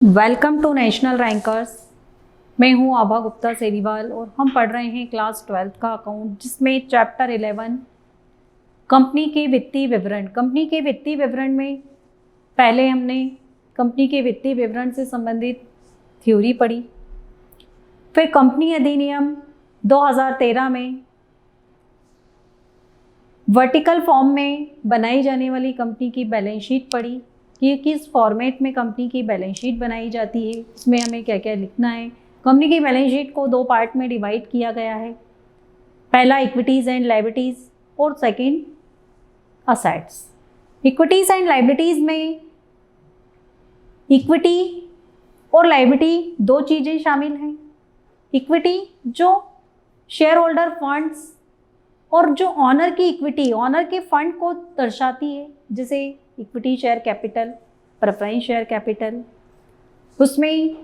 Welcome to national rankers. मैं हूं आभा गुप्ता सेरीवाल और हम पढ़ रहे हैं क्लास 12 का अकाउंट, जिसमें चैप्टर 11 कंपनी के वित्तीय विवरण। कंपनी के वित्तीय विवरण में पहले हमने कंपनी के वित्तीय विवरण से संबंधित थ्योरी पढ़ी, फिर कंपनी अधिनियम 2013 में वर्टिकल फॉर्म में बनाई जाने वाली कंपनी की बैलेंस शीट पढ़ी कि किस फॉर्मेट में कंपनी की बैलेंस शीट बनाई जाती है, उसमें हमें क्या क्या लिखना है। कंपनी की बैलेंस शीट को दो पार्ट में डिवाइड किया गया है, पहला इक्विटीज़ एंड लायबिलिटीज़ और second assets. Equities and liabilities में इक्विटी और लायबिलिटी दो चीज़ें शामिल हैं। इक्विटी जो शेयर होल्डर फंड्स और जो ऑनर की इक्विटी, ऑनर के फंड को दर्शाती है, जैसे equity share capital, preference share capital, उसमें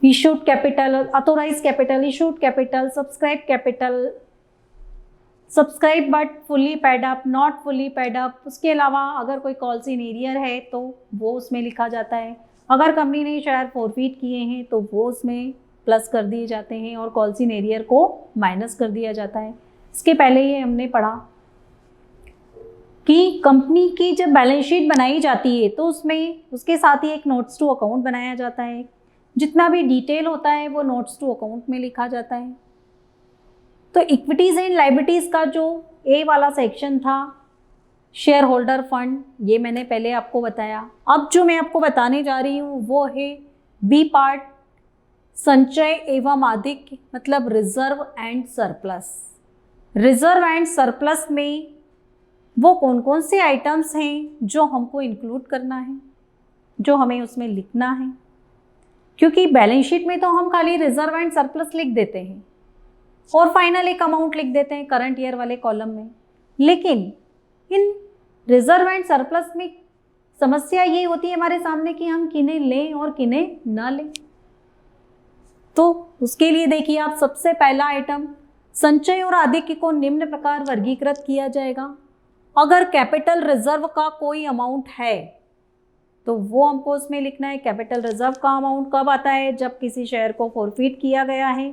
issued capital, authorise capital, issued capital, subscribe capital, subscribe but fully paid up, not fully paid up. उसके अलावा अगर कोई कॉल्स इन एरियर है तो वो उसमें लिखा जाता है। अगर कंपनी ने शेयर फॉरफीट किए हैं तो वो उसमें प्लस कर दिए जाते हैं और कॉल्स इन एरियर को माइनस कर दिया जाता है। इसके पहले ये हमने पढ़ा कि कंपनी की जब बैलेंस शीट बनाई जाती है तो उसमें उसके साथ ही एक नोट्स टू अकाउंट बनाया जाता है। जितना भी डिटेल होता है वो नोट्स टू अकाउंट में लिखा जाता है। तो इक्विटीज़ एंड लायबिलिटीज़ का जो ए वाला सेक्शन था, शेयर होल्डर फंड, ये मैंने पहले आपको बताया। अब जो मैं आपको बताने जा रही हूँ वो है बी पार्ट, संचय एवं आधिक्य, मतलब reserve and surplus. Reserve and surplus में वो कौन कौन से आइटम्स हैं जो हमको इंक्लूड करना है, जो हमें उसमें लिखना है। क्योंकि बैलेंस शीट में तो हम खाली रिजर्व एंड सरप्लस लिख देते हैं और फाइनल एक अमाउंट लिख देते हैं करंट ईयर वाले कॉलम में, लेकिन इन रिजर्व एंड सरप्लस में समस्या ये होती है हमारे सामने कि हम किन्हें लें और किन्हें ना लें। तो उसके लिए देखिए आप, सबसे पहला आइटम, संचय और आधिक्य को निम्न प्रकार वर्गीकृत किया जाएगा। अगर कैपिटल रिजर्व का कोई अमाउंट है तो वो हमको उसमें लिखना है। कैपिटल रिजर्व का अमाउंट कब आता है? जब किसी शेयर को फॉरफीट किया गया है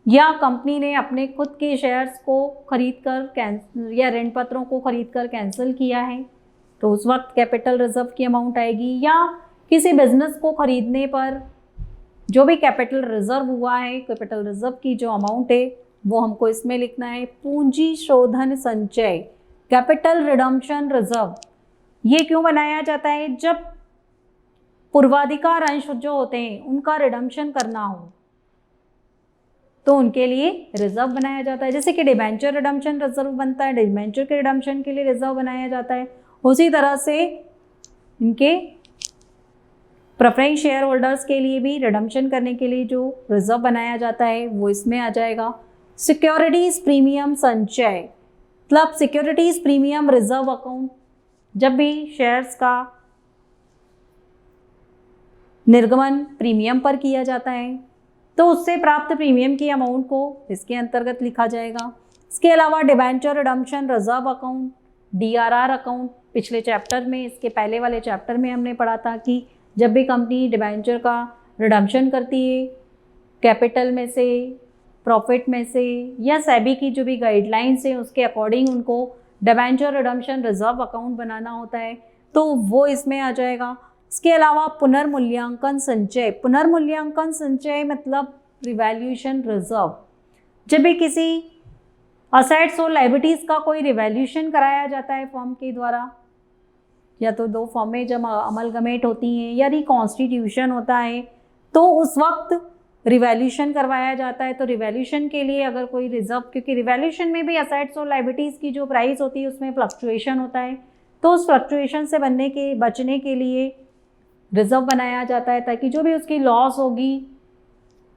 या कंपनी ने अपने खुद के शेयर्स को खरीद कर या ऋण पत्रों को खरीद कर कैंसिल किया है, तो उस वक्त कैपिटल रिजर्व की अमाउंट आएगी। या किसी बिजनेस को खरीदने पर जो भी कैपिटल रिजर्व हुआ है, कैपिटल रिजर्व की जो अमाउंट है वो हमको इसमें लिखना है। पूंजी शोधन संचय, कैपिटल रिडम्पशन रिजर्व, ये क्यों बनाया जाता है? जब पूर्वाधिकार अंश जो होते हैं उनका रिडम्पशन करना हो तो उनके लिए रिजर्व बनाया जाता है। जैसे कि डिबेंचर रिडम्पशन रिजर्व बनता है, डिबेंचर के रिडम्पशन के लिए रिजर्व बनाया जाता है। उसी तरह से इनके प्रेफरेंस शेयर होल्डर्स के लिए भी रिडम्पशन करने के लिए जो रिजर्व बनाया जाता है वो इसमें आ जाएगा। सिक्योरिटीज प्रीमियम संचय, मतलब सिक्योरिटीज प्रीमियम रिजर्व अकाउंट, जब भी शेयर्स का निर्गमन प्रीमियम पर किया जाता है तो उससे प्राप्त प्रीमियम की अमाउंट को इसके अंतर्गत लिखा जाएगा। इसके अलावा debenture redemption reserve account, DRR account, पिछले चैप्टर में, इसके पहले वाले चैप्टर में हमने पढ़ा था कि जब भी कंपनी डिबेंचर का रिडम्पशन करती है कैपिटल में से, प्रॉफिट में से, या सेबी की जो भी गाइडलाइंस है उसके अकॉर्डिंग उनको डिबेंचर रिडम्पशन रिजर्व अकाउंट बनाना होता है, तो वो इसमें आ जाएगा। इसके अलावा पुनर्मूल्यांकन संचय, पुनर्मूल्यांकन संचय मतलब रिवैल्यूएशन रिजर्व, जब भी किसी असेट्स और लायबिलिटीज़ का कोई रिवैल्यूएशन कराया जाता है फर्म के द्वारा, या तो दो फर्में जब अमलगमेट होती हैं या रिकॉन्स्टिट्यूशन होता है तो उस वक्त रिवैल्यूएशन करवाया जाता है। तो रिवैल्यूएशन के लिए अगर कोई रिजर्व, क्योंकि रिवैल्यूएशन में भी असेट्स और लायबिलिटीज़ की जो प्राइस होती है उसमें फ्लक्चुएशन होता है, तो उस फ्लक्चुएशन से बचने के लिए रिजर्व बनाया जाता है ताकि जो भी उसकी लॉस होगी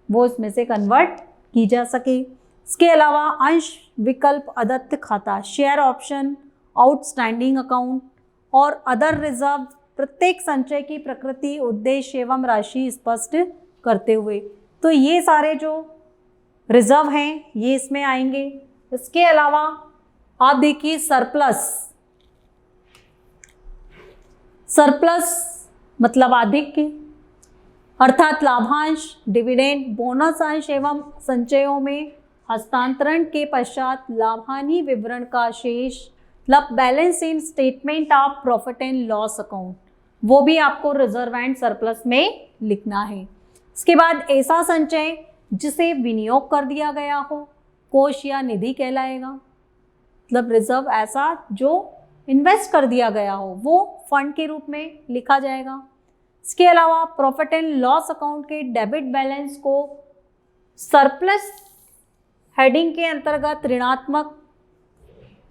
वो इसमें से कन्वर्ट की जा सके। इसके अलावा अंश विकल्प अदत्त खाता, शेयर ऑप्शन, आउटस्टैंडिंग अकाउंट और अदर रिजर्व, प्रत्येक संचय की प्रकृति, उद्देश्य एवं राशि स्पष्ट करते हुए, तो ये सारे जो रिजर्व हैं ये इसमें आएंगे। इसके अलावा आप देखिए सरप्लस, सरप्लस मतलब आधिक्य, अर्थात लाभांश, डिविडेंड, बोनस अंश एवं संचयों में हस्तांतरण के पश्चात लाभहानि विवरण का शेष मतलब balance in statement of profit and loss account, वो भी आपको रिजर्व एंड सरप्लस में लिखना है। इसके बाद ऐसा संचय जिसे विनियोग कर दिया गया हो, कोष या निधि कहलाएगा, मतलब रिजर्व ऐसा जो इन्वेस्ट कर दिया गया हो वो फंड के रूप में लिखा जाएगा। इसके अलावा प्रॉफिट एंड लॉस अकाउंट के डेबिट बैलेंस को सरप्लस हेडिंग के अंतर्गत ऋणात्मक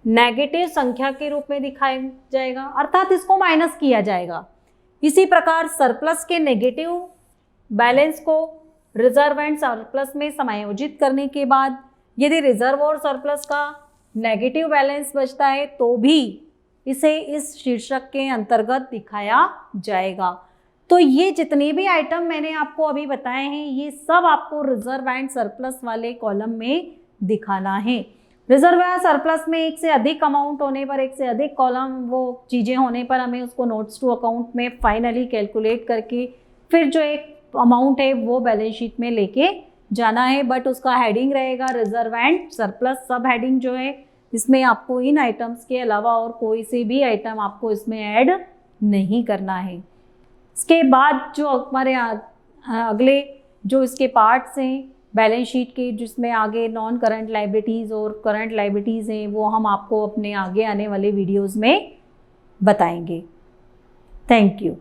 नेगेटिव संख्या के रूप में दिखाया जाएगा, अर्थात इसको माइनस किया जाएगा। इसी प्रकार सरप्लस के नेगेटिव बैलेंस को रिजर्व एंड सरप्लस में समायोजित करने के बाद यदि रिजर्व और सरप्लस का नेगेटिव बैलेंस बचता है तो भी इसे इस शीर्षक के अंतर्गत दिखाया जाएगा। तो ये जितने भी आइटम मैंने आपको अभी बताए हैं ये सब आपको रिजर्व एंड सरप्लस वाले कॉलम में दिखाना है। रिजर्व या सरप्लस में एक से अधिक अमाउंट होने पर, एक से अधिक कॉलम वो चीज़ें होने पर हमें उसको नोट्स टू अकाउंट में फाइनली कैलकुलेट करके फिर जो एक अमाउंट है वो बैलेंस शीट में लेके जाना है। बट उसका हेडिंग रहेगा रिजर्व एंड सरप्लस। सब हेडिंग जो है इसमें आपको इन आइटम्स के अलावा और कोई से भी आइटम आपको इसमें ऐड नहीं करना है। इसके बाद जो हमारे अगले जो इसके पार्ट्स हैं बैलेंस शीट के, जिसमें आगे नॉन करंट लायबिलिटीज़ और करंट लायबिलिटीज़ हैं, वो हम आपको अपने आगे आने वाले वीडियोज़ में बताएंगे। Thank you.